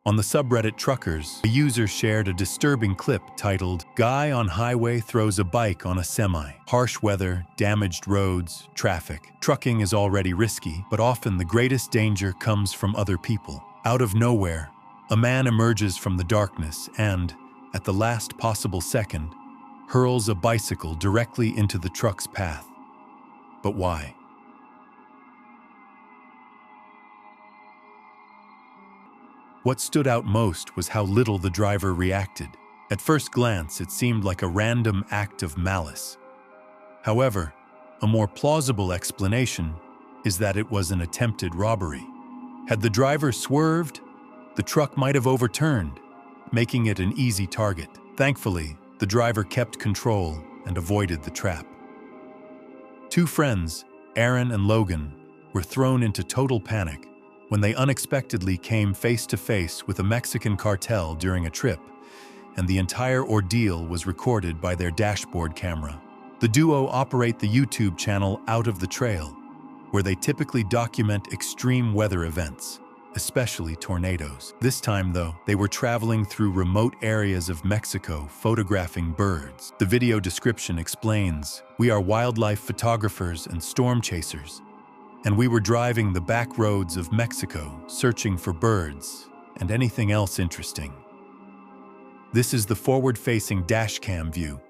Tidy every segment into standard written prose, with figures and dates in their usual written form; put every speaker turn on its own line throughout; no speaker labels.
On the subreddit Truckers, a user shared a disturbing clip titled, "Guy on highway throws a bike on a semi. Harsh weather, damaged roads, traffic. Trucking is already risky, but often the greatest danger comes from other people. Out of nowhere, a man emerges from the darkness and, at the last possible second, hurls a bicycle directly into the truck's path. But why?" What stood out most was how little the driver reacted. At first glance, it seemed like a random act of malice. However, a more plausible explanation is that it was an attempted robbery. Had the driver swerved, the truck might have overturned, making it an easy target. Thankfully, the driver kept control and avoided the trap. Two friends, Aaron and Logan, were thrown into total panic when they unexpectedly came face-to-face with a Mexican cartel during a trip, and the entire ordeal was recorded by their dashboard camera. The duo operate the YouTube channel Out of the Trail, where they typically document extreme weather events, especially tornadoes. This time, though, they were traveling through remote areas of Mexico photographing birds. The video description explains, "We are wildlife photographers and storm chasers, and we were driving the back roads of Mexico searching for birds and anything else interesting." This is the forward-facing dashcam view.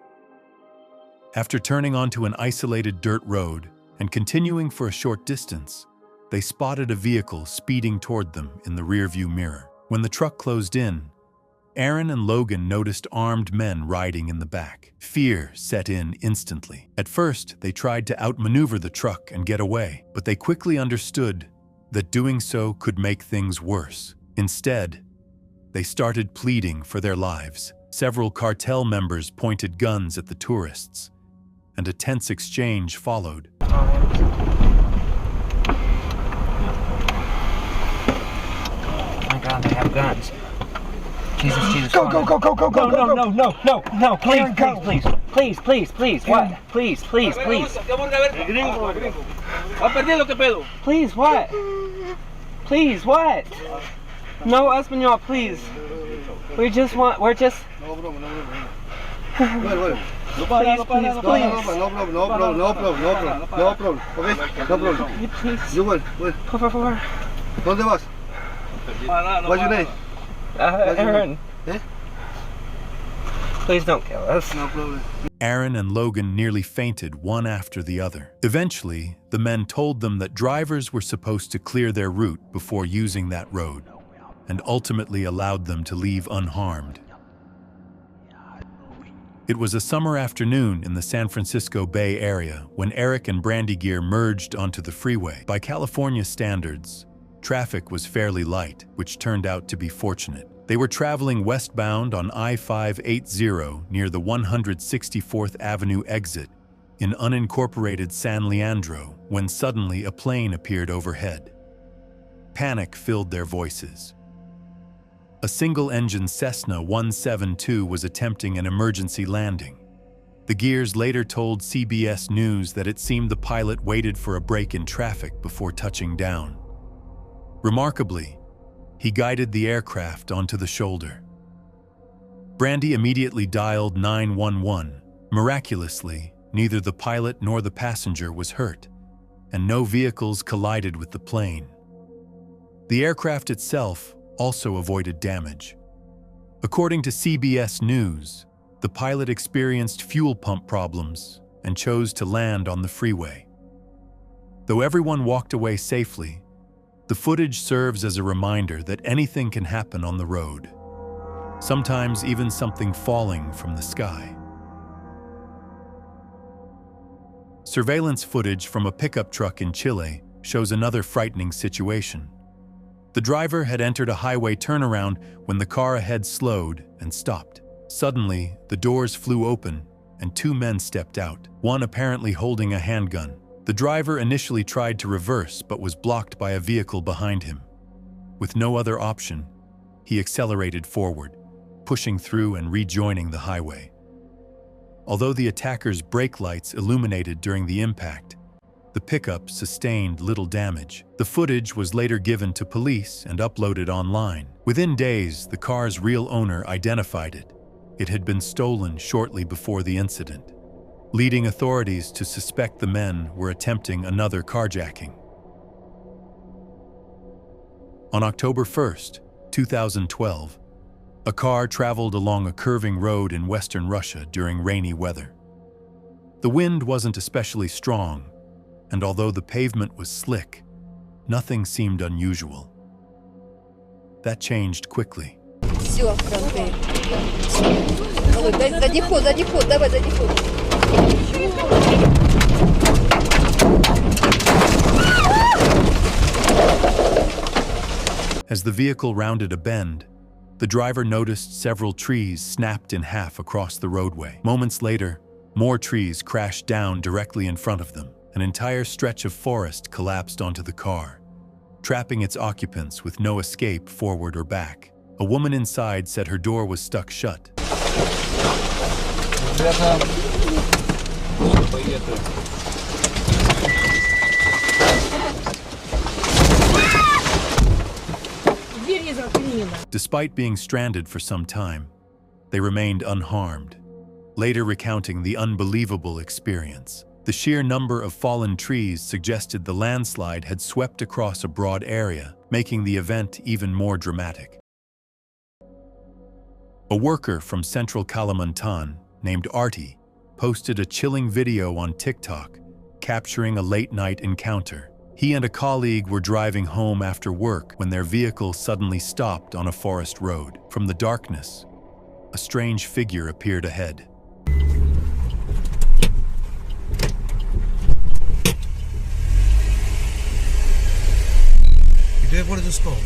After turning onto an isolated dirt road and continuing for a short distance, they spotted a vehicle speeding toward them in the rearview mirror. When the truck closed in, Aaron and Logan noticed armed men riding in the back. Fear set in instantly. At first, they tried to outmaneuver the truck and get away, but they quickly understood that doing so could make things worse. Instead, they started pleading for their lives. Several cartel members pointed guns at the tourists, and a tense exchange followed.
Oh my God, they have guns. Jesus.
Go.
No, please. What? Please. Please, what? Please, what? No, Espanol, please. We're just...
No problem. Okay, no problem.
Please.
You will.
Por favor.
¿Dónde vas? What's your name?
Aaron.
Eh?
Please don't kill us.
No problem.
Aaron and Logan nearly fainted one after the other. Eventually, the men told them that drivers were supposed to clear their route before using that road, and ultimately allowed them to leave unharmed. It was a summer afternoon in the San Francisco Bay Area when Eric and Brandy Gear merged onto the freeway. By California standards, traffic was fairly light, which turned out to be fortunate. They were traveling westbound on I-580 near the 164th Avenue exit in unincorporated San Leandro when suddenly a plane appeared overhead. Panic filled their voices. A single-engine Cessna 172 was attempting an emergency landing. The Gears later told CBS News that it seemed the pilot waited for a break in traffic before touching down. Remarkably, he guided the aircraft onto the shoulder. Brandy immediately dialed 911. Miraculously, neither the pilot nor the passenger was hurt, and no vehicles collided with the plane. The aircraft itself also avoided damage. According to CBS News, the pilot experienced fuel pump problems and chose to land on the freeway. Though everyone walked away safely, the footage serves as a reminder that anything can happen on the road, sometimes even something falling from the sky. Surveillance footage from a pickup truck in Chile shows another frightening situation. The driver had entered a highway turnaround when the car ahead slowed and stopped. Suddenly, the doors flew open and two men stepped out, one apparently holding a handgun. The driver initially tried to reverse but was blocked by a vehicle behind him. With no other option, he accelerated forward, pushing through and rejoining the highway. Although the attacker's brake lights illuminated during the impact, The pickup sustained little damage. The footage was later given to police and uploaded online. Within days, the car's real owner identified it. It had been stolen shortly before the incident, leading authorities to suspect the men were attempting another carjacking. On October 1st, 2012, a car traveled along a curving road in western Russia during rainy weather. The wind wasn't especially strong, and although the pavement was slick, nothing seemed unusual. That changed quickly.
Всё, фронты. Задний ход, давай задний ход.
As the vehicle rounded a bend, the driver noticed several trees snapped in half across the roadway. Moments later, more trees crashed down directly in front of them. An entire stretch of forest collapsed onto the car, trapping its occupants with no escape forward or back. A woman inside said her door was stuck shut. Despite being stranded for some time, they remained unharmed, later recounting the unbelievable experience. The sheer number of fallen trees suggested the landslide had swept across a broad area, making the event even more dramatic. A worker from central Kalimantan, named Artie, posted a chilling video on TikTok, capturing a late-night encounter. He and a colleague were driving home after work when their vehicle suddenly stopped on a forest road. From the darkness, a strange figure appeared ahead.
What is this called?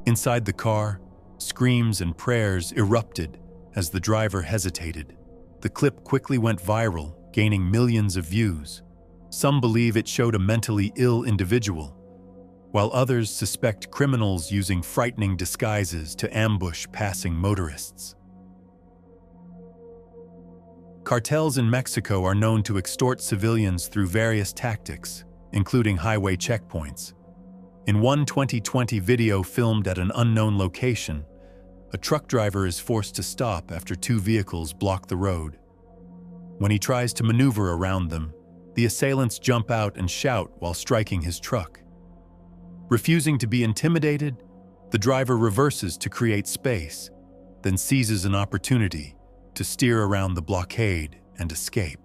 Inside the car, screams and prayers erupted as the driver hesitated. The clip quickly went viral, gaining millions of views. Some believe it showed a mentally ill individual, while others suspect criminals using frightening disguises to ambush passing motorists. Cartels in Mexico are known to extort civilians through various tactics, including highway checkpoints. In one 2020 video filmed at an unknown location, a truck driver is forced to stop after two vehicles block the road. When he tries to maneuver around them, the assailants jump out and shout while striking his truck. Refusing to be intimidated, the driver reverses to create space, then seizes an opportunity to steer around the blockade and escape.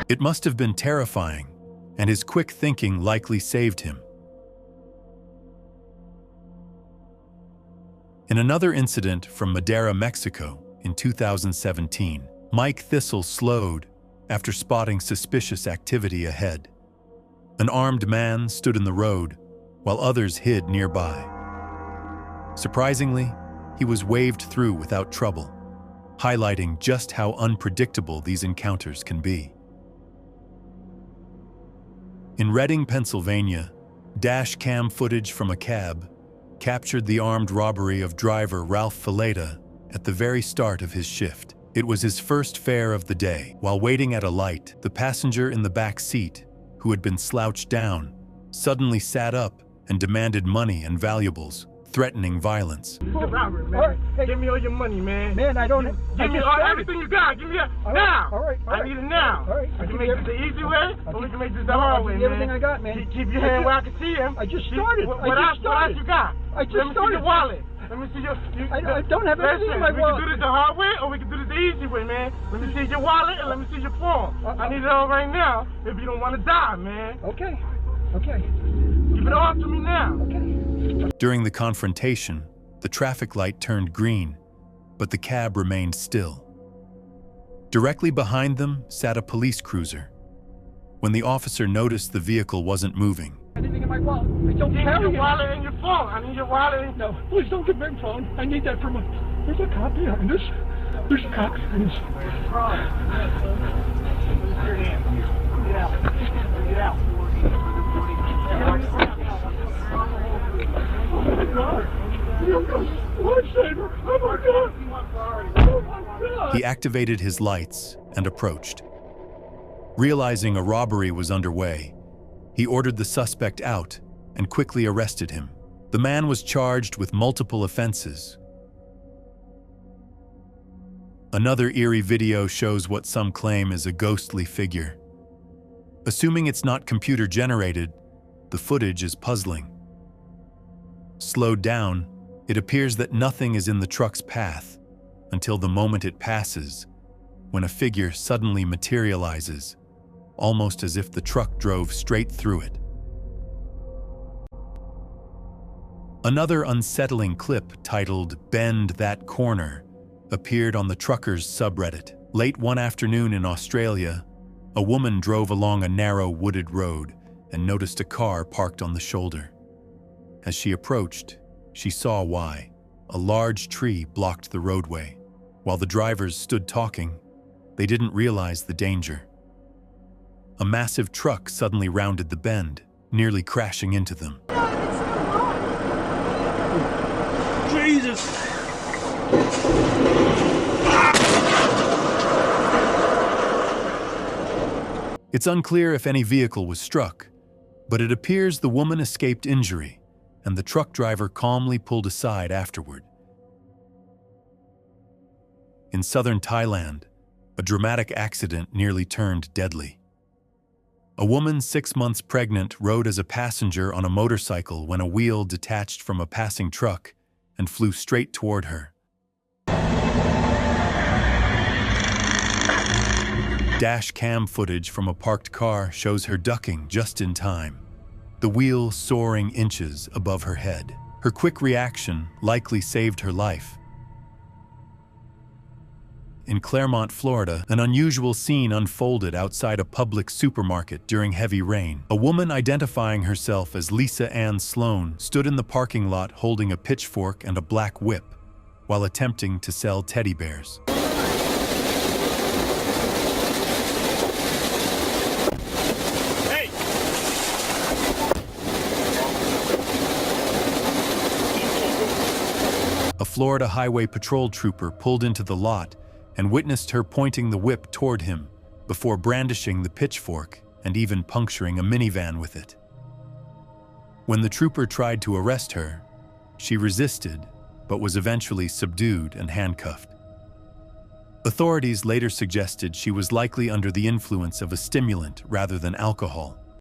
It must have been terrifying, and his quick thinking likely saved him. In another incident from Madera, Mexico, in 2017, Mike Thistle slowed after spotting suspicious activity ahead. An armed man stood in the road, while others hid nearby. Surprisingly, he was waved through without trouble, highlighting just how unpredictable these encounters can be. In Reading, Pennsylvania, dashcam footage from a cab captured the armed robbery of driver Ralph Fileta at the very start of his shift. It was his first fare of the day. While waiting at a light, the passenger in the back seat, who had been slouched down, suddenly sat up and demanded money and valuables, threatening violence.
All right, hey. Give me all your money, man.
Man, I don't.
Give me everything you got. Give me it now.
All right.
I need it now.
All right.
We can make this the easy way, or we can make this the hard way, man.
Everything I got, man.
Keep your hand where I can see him.
I just started.
What else you got?
I just
Let me see your wallet. Let me see your.
I don't have anything in my wallet.
We can do this the hard way, or we can do this the easy way, man. Let me see your wallet and let me see your phone. I need it all right now. If you don't want to die, man.
Okay.
Give it all to me now.
Okay.
During the confrontation, the traffic light turned green, but the cab remained still. Directly behind them sat a police cruiser. When the officer noticed the vehicle wasn't moving,
in my wallet. I don't carry your wallet and your phone. I need your wallet and... No, please don't give me my phone. I need that for my... There's a cop behind us. There's a cop behind us. Get out. Get out. Oh my God. Lifesaver. Oh my God. Oh my God.
He activated his lights and approached. Realizing a robbery was underway, he ordered the suspect out and quickly arrested him. The man was charged with multiple offenses. Another eerie video shows what some claim is a ghostly figure. Assuming it's not computer-generated, the footage is puzzling. Slowed down, it appears that nothing is in the truck's path until the moment it passes, when a figure suddenly materializes, almost as if the truck drove straight through it. Another unsettling clip titled "Bend That Corner" appeared on the truckers subreddit. Late one afternoon in Australia, a woman drove along a narrow wooded road and noticed a car parked on the shoulder. As she approached, she saw why. A large tree blocked the roadway. While the drivers stood talking, they didn't realize the danger. A massive truck suddenly rounded the bend, nearly crashing into them.
Jesus!
It's unclear if any vehicle was struck, but it appears the woman escaped injury, and the truck driver calmly pulled aside afterward. In southern Thailand, a dramatic accident nearly turned deadly. A woman 6 months pregnant rode as a passenger on a motorcycle when a wheel detached from a passing truck and flew straight toward her. Dashcam footage from a parked car shows her ducking just in time, the wheel soaring inches above her head. Her quick reaction likely saved her life. In Claremont, Florida, an unusual scene unfolded outside a public supermarket during heavy rain. A woman identifying herself as Lisa Ann Sloan stood in the parking lot holding a pitchfork and a black whip while attempting to sell teddy bears. A Florida Highway Patrol trooper pulled into the lot and witnessed her pointing the whip toward him before brandishing the pitchfork and even puncturing a minivan with it. When the trooper tried to arrest her, she resisted but was eventually subdued and handcuffed. Authorities later suggested she was likely under the influence of a stimulant rather than alcohol.